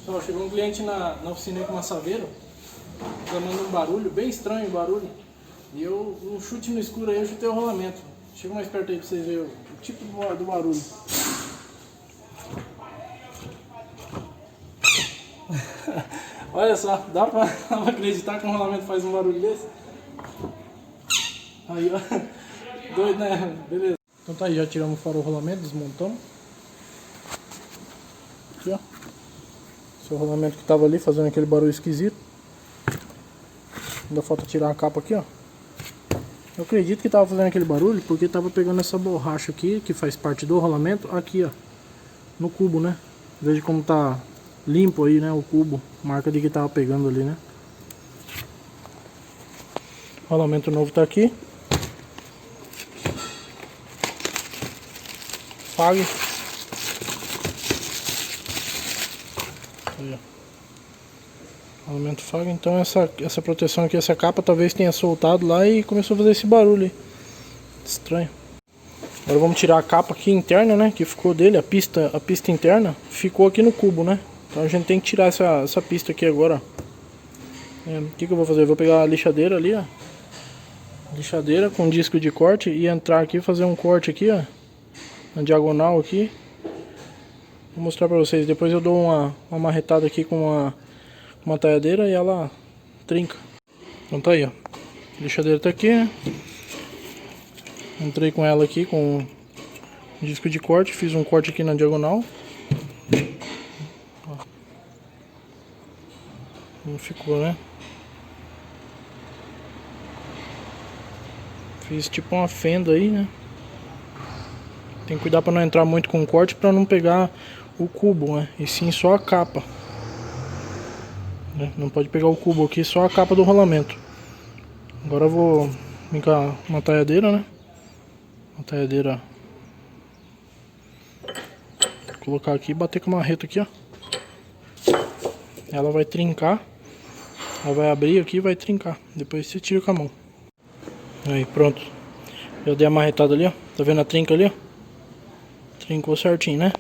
Então, chegou um cliente na oficina aí com uma Saveiro, reclamando um barulho, bem estranho o barulho. E eu, um chute no escuro aí, eu chutei o rolamento. Chega mais perto aí pra vocês verem o tipo do barulho. Olha só, dá pra acreditar que um rolamento faz um barulho desse? Aí, ó. Doido, né? Beleza. Então tá aí, já tiramos fora o rolamento, desmontamos. Aqui, ó. Esse é o rolamento que tava ali fazendo aquele barulho esquisito. Ainda falta tirar a capa aqui, ó. Eu acredito que tava fazendo aquele barulho porque tava pegando essa borracha aqui, que faz parte do rolamento, aqui, ó. No cubo, né? Veja como tá limpo aí, né? O cubo. Marca de que tava pegando ali, né? O rolamento novo tá aqui. Fag. Aí, ó. Rolamento Fag. Então essa proteção aqui, essa capa, talvez tenha soltado lá e começou a fazer esse barulho aí. Estranho. Agora vamos tirar a capa aqui interna, né? Que ficou dele, a pista interna ficou aqui no cubo, né? Então a gente tem que tirar essa pista aqui agora, ó. O que eu vou fazer? Eu vou pegar a lixadeira ali, ó. Lixadeira com disco de corte e entrar aqui e fazer um corte aqui, ó. Na diagonal aqui. Vou mostrar pra vocês. Depois eu dou uma marretada aqui com uma talhadeira e ela trinca. Então tá aí, ó. A lixadeira tá aqui, né? Entrei com ela aqui com disco de corte. Fiz um corte aqui na diagonal. Ó. Como ficou, né? Fiz tipo uma fenda aí, né? Tem que cuidar para não entrar muito com o corte, para não pegar o cubo, né? E sim só a capa, né? Não pode pegar o cubo aqui, só a capa do rolamento. Agora eu vou vir com uma talhadeira, né? Uma talhadeira. Vou colocar aqui e bater com a marreta aqui, ó. Ela vai trincar. Ela vai abrir aqui e vai trincar. Depois você tira com a mão. Aí, pronto. Já dei a marretada ali, ó. Tá vendo a trinca ali, ó? Trincou certinho, né?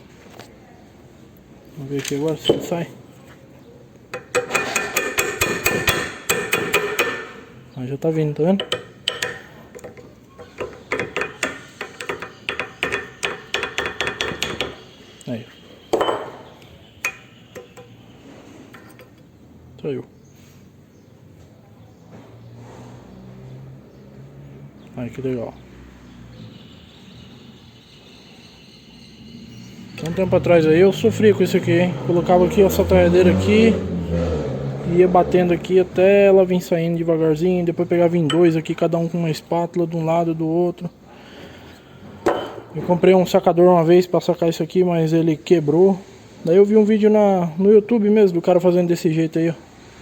Vamos ver aqui agora se ele sai. Aí já tá vindo, tá vendo? Aí. Saiu. Aí, que legal. Um tempo atrás aí eu sofria com isso aqui, hein? Colocava aqui essa talhadeira aqui, ia batendo aqui até ela vir saindo devagarzinho. Depois pegava em dois aqui, cada um com uma espátula de um lado e do outro. Eu comprei um sacador uma vez para sacar isso aqui, mas ele quebrou. Daí eu vi um vídeo no YouTube mesmo do cara fazendo desse jeito aí, ó.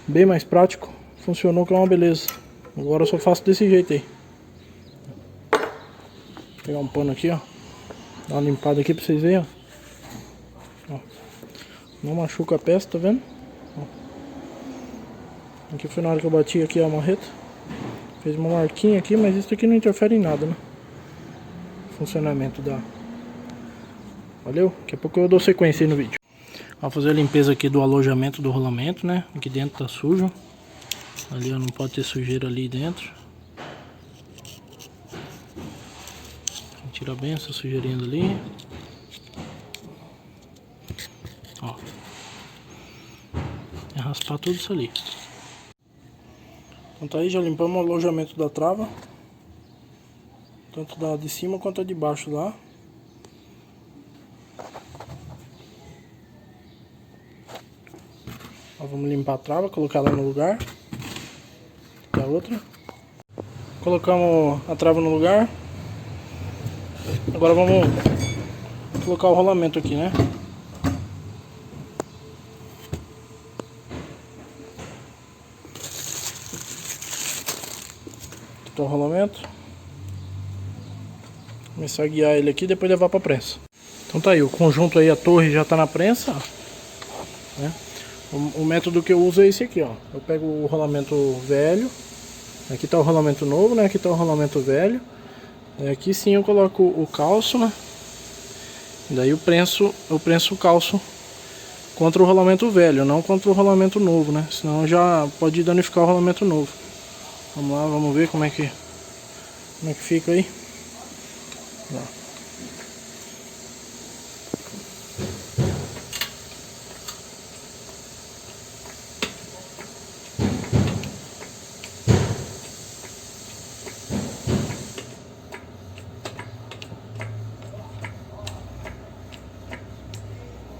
Bem mais prático, funcionou que é uma beleza. Agora eu só faço desse jeito aí. Vou pegar um pano aqui, ó. Dar uma limpada aqui pra vocês verem, ó. Ó, não machuca a peça, tá vendo? Ó. Aqui foi na hora que eu bati aqui a marreta. Fez uma marquinha aqui, mas isso aqui não interfere em nada, né? Funcionamento da... Valeu? Daqui a pouco eu dou sequência aí no vídeo. Vou fazer a limpeza aqui do alojamento do rolamento, né? Aqui dentro tá sujo. Ali, ó, não pode ter sujeira ali dentro. Tira bem essa sujeirinha dali. Ó. É raspar tudo isso ali. Então tá aí, já limpamos o alojamento da trava. Tanto da de cima quanto a de baixo lá. Ó, vamos limpar a trava, colocar ela no lugar. E a outra. Colocamos a trava no lugar. Agora vamos colocar o rolamento aqui, né? Aqui tá o rolamento. Começar a guiar ele aqui e depois levar pra prensa. Então tá aí, o conjunto aí, a torre já tá na prensa, ó, né? O método que eu uso é esse aqui, ó. Eu pego o rolamento velho. Aqui tá o rolamento novo, né? Aqui tá o rolamento velho. Aqui sim eu coloco o calço, né? Daí eu prenso o calço contra o rolamento velho, não contra o rolamento novo, né? Senão já pode danificar o rolamento novo. Vamos lá, vamos ver como é que fica aí. Ó.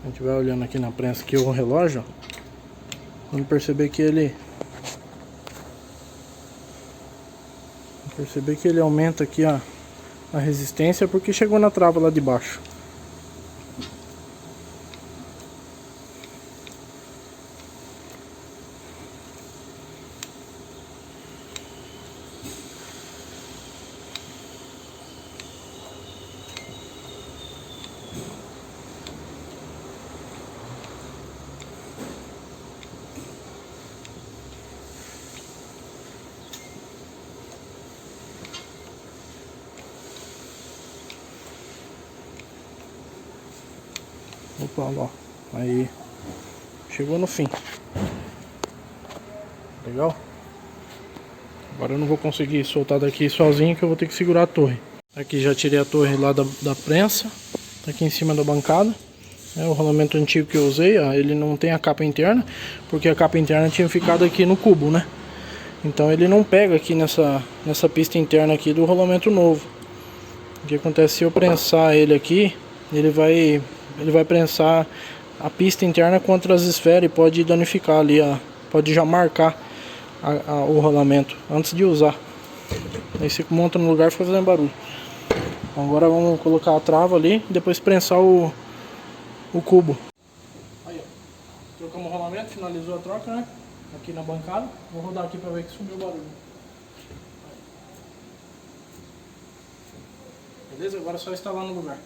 A gente vai olhando aqui na prensa aqui o relógio, ó. Vamos perceber que ele aumenta aqui a resistência porque chegou na trava lá de baixo. Opa, ó, aí chegou no fim. Legal? Agora eu não vou conseguir soltar daqui sozinho, que eu vou ter que segurar a torre. Aqui já tirei a torre lá da prensa, tá aqui em cima da bancada. É o rolamento antigo que eu usei, ó, ele não tem a capa interna, porque a capa interna tinha ficado aqui no cubo, né? Então ele não pega aqui nessa pista interna aqui do rolamento novo. O que acontece, se eu prensar ele aqui, ele vai prensar a pista interna contra as esferas e pode danificar ali, pode já marcar o rolamento antes de usar. Aí você monta no lugar e fica fazendo barulho. Agora vamos colocar a trava ali e depois prensar o cubo. Aí, ó, trocamos o rolamento, finalizou a troca, né? Aqui na bancada. Vou rodar aqui para ver que sumiu o barulho. Beleza? Agora é só instalar no lugar.